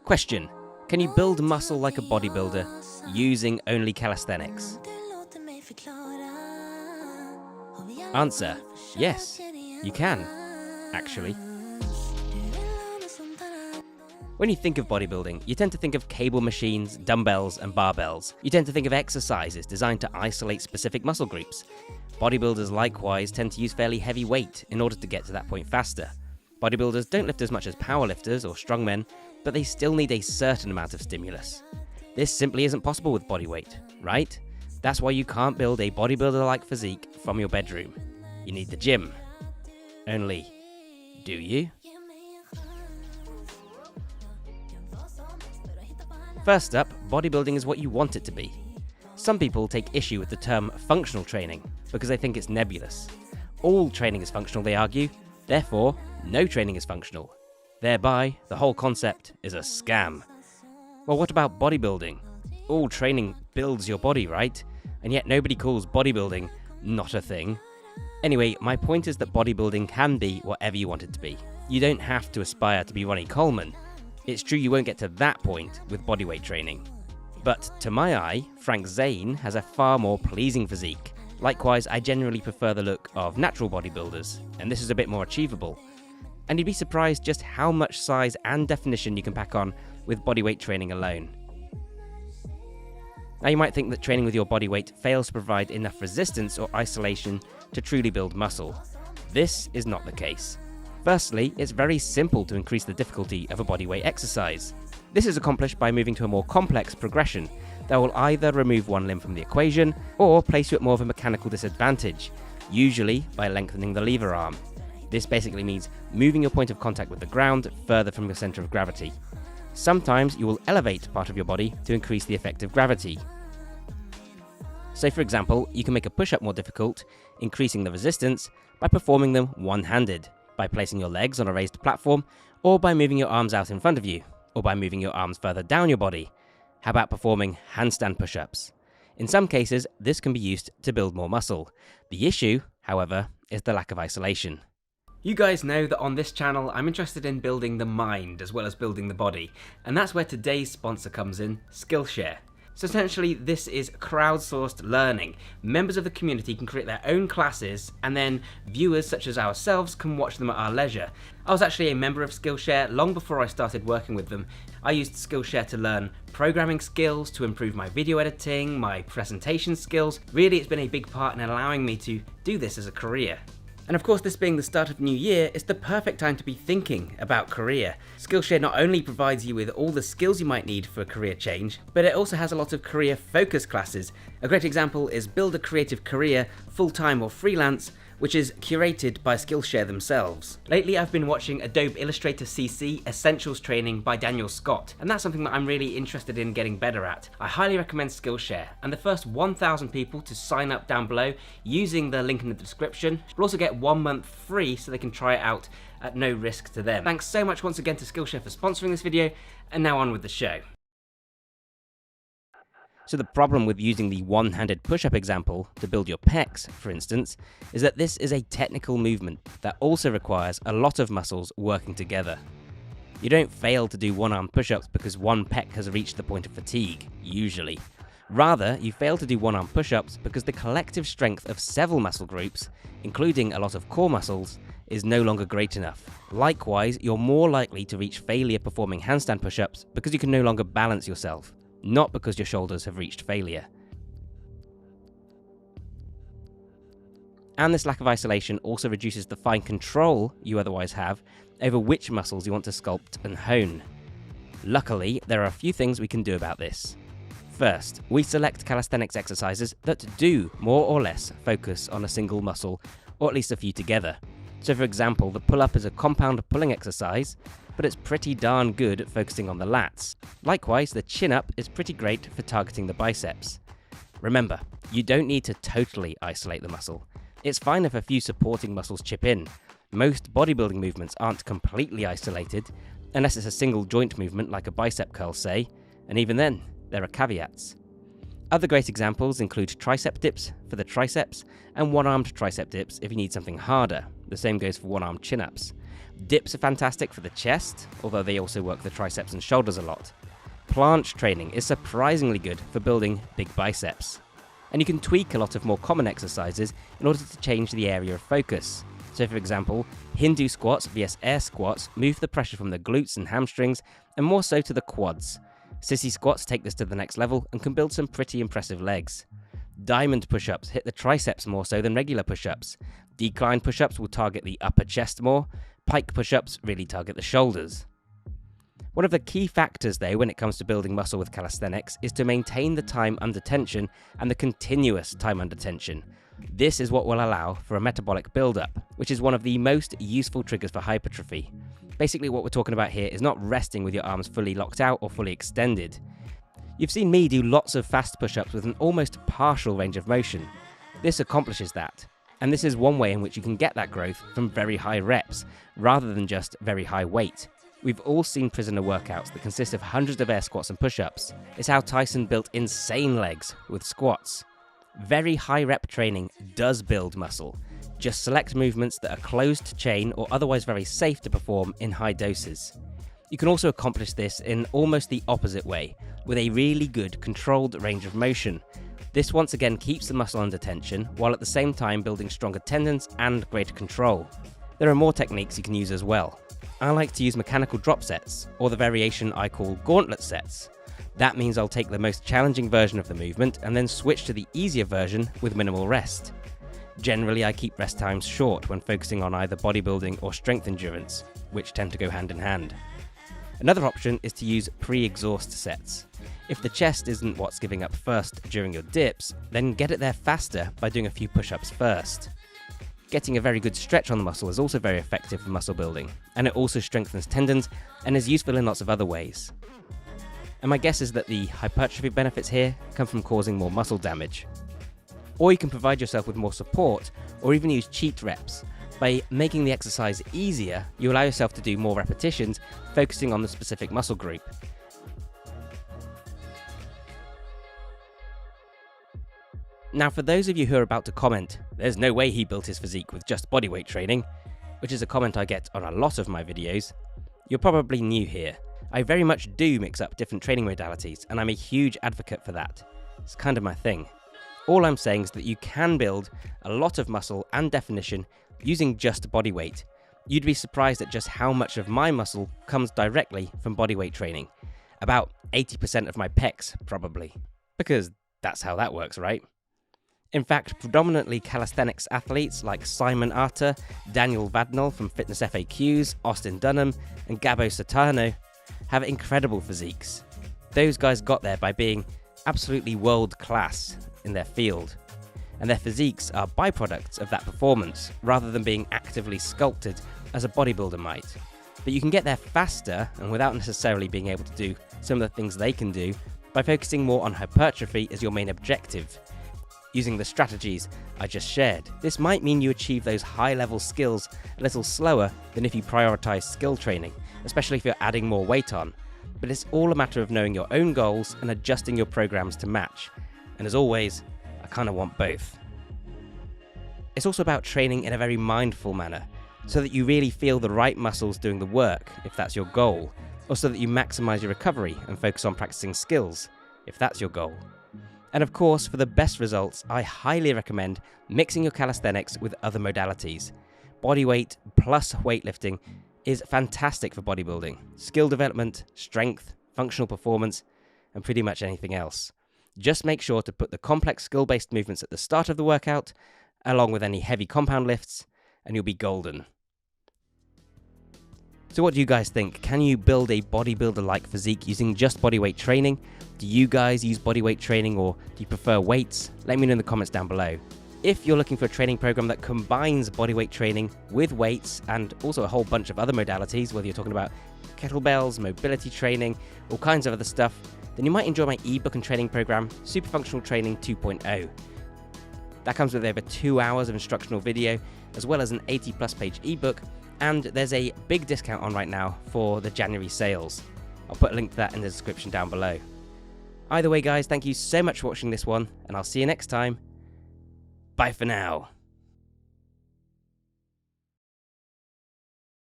Question: can you build muscle like a bodybuilder using only calisthenics? Answer: yes, you can, actually. When you think of bodybuilding, you tend to think of cable machines, dumbbells, and barbells. You tend to think of exercises designed to isolate specific muscle groups. Bodybuilders likewise tend to use fairly heavy weight in order to get to that point faster. Bodybuilders don't lift as much as powerlifters or strongmen, but they still need a certain amount of stimulus. This simply isn't possible with bodyweight, right? That's why you can't build a bodybuilder-like physique from your bedroom. You need the gym. Only, do you? First up, bodybuilding is what you want it to be. Some people take issue with the term functional training because they think it's nebulous. All training is functional, they argue, therefore, no training is functional. Thereby, the whole concept is a scam. Well, what about bodybuilding? All training builds your body, right? And yet nobody calls bodybuilding not a thing. Anyway, my point is that bodybuilding can be whatever you want it to be. You don't have to aspire to be Ronnie Coleman. It's true you won't get to that point with bodyweight training. But to my eye, Frank Zane has a far more pleasing physique. Likewise, I generally prefer the look of natural bodybuilders, and this is a bit more achievable. And you'd be surprised just how much size and definition you can pack on with bodyweight training alone. Now you might think that training with your body weight fails to provide enough resistance or isolation to truly build muscle. This is not the case. Firstly, it's very simple to increase the difficulty of a bodyweight exercise. This is accomplished by moving to a more complex progression that will either remove one limb from the equation or place you at more of a mechanical disadvantage, usually by lengthening the lever arm. This basically means moving your point of contact with the ground further from your center of gravity. Sometimes you will elevate part of your body to increase the effect of gravity. So for example, you can make a push-up more difficult, increasing the resistance by performing them one-handed, by placing your legs on a raised platform, or by moving your arms out in front of you, or by moving your arms further down your body. How about performing handstand push-ups? In some cases, this can be used to build more muscle. The issue, however, is the lack of isolation. You guys know that on this channel, I'm interested in building the mind as well as building the body, and that's where today's sponsor comes in, Skillshare. So essentially, this is crowdsourced learning. Members of the community can create their own classes, and then viewers such as ourselves can watch them at our leisure. I was actually a member of Skillshare long before I started working with them. I used Skillshare to learn programming skills, to improve my video editing, my presentation skills. Really, it's been a big part in allowing me to do this as a career. And of course, this being the start of new year, it's the perfect time to be thinking about career. Skillshare not only provides you with all the skills you might need for a career change, but it also has a lot of career focus classes. A great example is Build a Creative Career, Full-Time or Freelance, which is curated by Skillshare themselves. Lately I've been watching Adobe Illustrator CC Essentials Training by Daniel Scott, and that's something that I'm really interested in getting better at. I highly recommend Skillshare, and the first 1,000 people to sign up down below using the link in the description will also get 1 month free so they can try it out at no risk to them. Thanks so much once again to Skillshare for sponsoring this video, and now on with the show. So the problem with using the one-handed push-up example to build your pecs, for instance, is that this is a technical movement that also requires a lot of muscles working together. You don't fail to do one-arm push-ups because one pec has reached the point of fatigue, usually. Rather, you fail to do one-arm push-ups because the collective strength of several muscle groups, including a lot of core muscles, is no longer great enough. Likewise, you're more likely to reach failure performing handstand push-ups because you can no longer balance yourself, not because your shoulders have reached failure. And this lack of isolation also reduces the fine control you otherwise have over which muscles you want to sculpt and hone. Luckily, there are a few things we can do about this. First, we select calisthenics exercises that do more or less focus on a single muscle, or at least a few together. So for example, the pull-up is a compound pulling exercise, but it's pretty darn good at focusing on the lats. Likewise, the chin-up is pretty great for targeting the biceps. Remember, you don't need to totally isolate the muscle. It's fine if a few supporting muscles chip in. Most bodybuilding movements aren't completely isolated, unless it's a single joint movement like a bicep curl, say, and even then, there are caveats. Other great examples include tricep dips for the triceps and one-armed tricep dips if you need something harder. The same goes for one-armed chin-ups. Dips are fantastic for the chest, although they also work the triceps and shoulders a lot. Planche training is surprisingly good for building big biceps. And you can tweak a lot of more common exercises in order to change the area of focus. So for example, Hindu squats vs air squats move the pressure from the glutes and hamstrings and more so to the quads. Sissy squats take this to the next level and can build some pretty impressive legs. Diamond push-ups hit the triceps more so than regular push-ups. Decline push-ups will target the upper chest more. Pike push-ups really target the shoulders. One of the key factors though when it comes to building muscle with calisthenics is to maintain the time under tension and the continuous time under tension. This is what will allow for a metabolic build-up, which is one of the most useful triggers for hypertrophy. Basically what we're talking about here is not resting with your arms fully locked out or fully extended. You've seen me do lots of fast push-ups with an almost partial range of motion. This accomplishes that, and this is one way in which you can get that growth from very high reps, rather than just very high weight. We've all seen prisoner workouts that consist of hundreds of air squats and push-ups. It's how Tyson built insane legs with squats. Very high rep training does build muscle. Just select movements that are closed to chain or otherwise very safe to perform in high doses. You can also accomplish this in almost the opposite way, with a really good controlled range of motion. This once again keeps the muscle under tension, while at the same time building stronger tendons and greater control. There are more techniques you can use as well. I like to use mechanical drop sets, or the variation I call gauntlet sets. That means I'll take the most challenging version of the movement and then switch to the easier version with minimal rest. Generally, I keep rest times short when focusing on either bodybuilding or strength endurance, which tend to go hand in hand. Another option is to use pre-exhaust sets. If the chest isn't what's giving up first during your dips, then get it there faster by doing a few push-ups first. Getting a very good stretch on the muscle is also very effective for muscle building, and it also strengthens tendons and is useful in lots of other ways. And my guess is that the hypertrophy benefits here come from causing more muscle damage. Or you can provide yourself with more support, or even use cheat reps. By making the exercise easier, you allow yourself to do more repetitions, focusing on the specific muscle group. Now for those of you who are about to comment, there's no way he built his physique with just bodyweight training, which is a comment I get on a lot of my videos, you're probably new here. I very much do mix up different training modalities, and I'm a huge advocate for that. It's kind of my thing. All I'm saying is that you can build a lot of muscle and definition using just bodyweight. You'd be surprised at just how much of my muscle comes directly from bodyweight training. About 80% of my pecs, probably. Because that's how that works, right? In fact, predominantly calisthenics athletes like Simon Arter, Daniel Vadnal from Fitness FAQs, Austin Dunham, and Gabo Satano have incredible physiques. Those guys got there by being absolutely world class in their field, and their physiques are byproducts of that performance rather than being actively sculpted as a bodybuilder might. But you can get there faster and without necessarily being able to do some of the things they can do by focusing more on hypertrophy as your main objective. Using the strategies I just shared, this might mean you achieve those high-level skills a little slower than if you prioritize skill training, especially if you're adding more weight on. But it's all a matter of knowing your own goals and adjusting your programs to match. And as always, I kind of want both. It's also about training in a very mindful manner, so that you really feel the right muscles doing the work, if that's your goal, or so that you maximize your recovery and focus on practicing skills, if that's your goal. And of course, for the best results, I highly recommend mixing your calisthenics with other modalities. Bodyweight plus weightlifting is fantastic for bodybuilding, skill development, strength, functional performance, and pretty much anything else. Just make sure to put the complex skill-based movements at the start of the workout, along with any heavy compound lifts, and you'll be golden. So what do you guys think? Can you build a bodybuilder-like physique using just bodyweight training? Do you guys use bodyweight training, or do you prefer weights? Let me know in the comments down below. If you're looking for a training program that combines bodyweight training with weights and also a whole bunch of other modalities, whether you're talking about kettlebells, mobility training, all kinds of other stuff, then you might enjoy my ebook and training program, Super Functional Training 2.0. That comes with over 2 hours of instructional video, as well as an 80+ page ebook, and there's a big discount on right now for the January sales. I'll put a link to that in the description down below. Either way guys, thank you so much for watching this one, and I'll see you next time. Bye for now.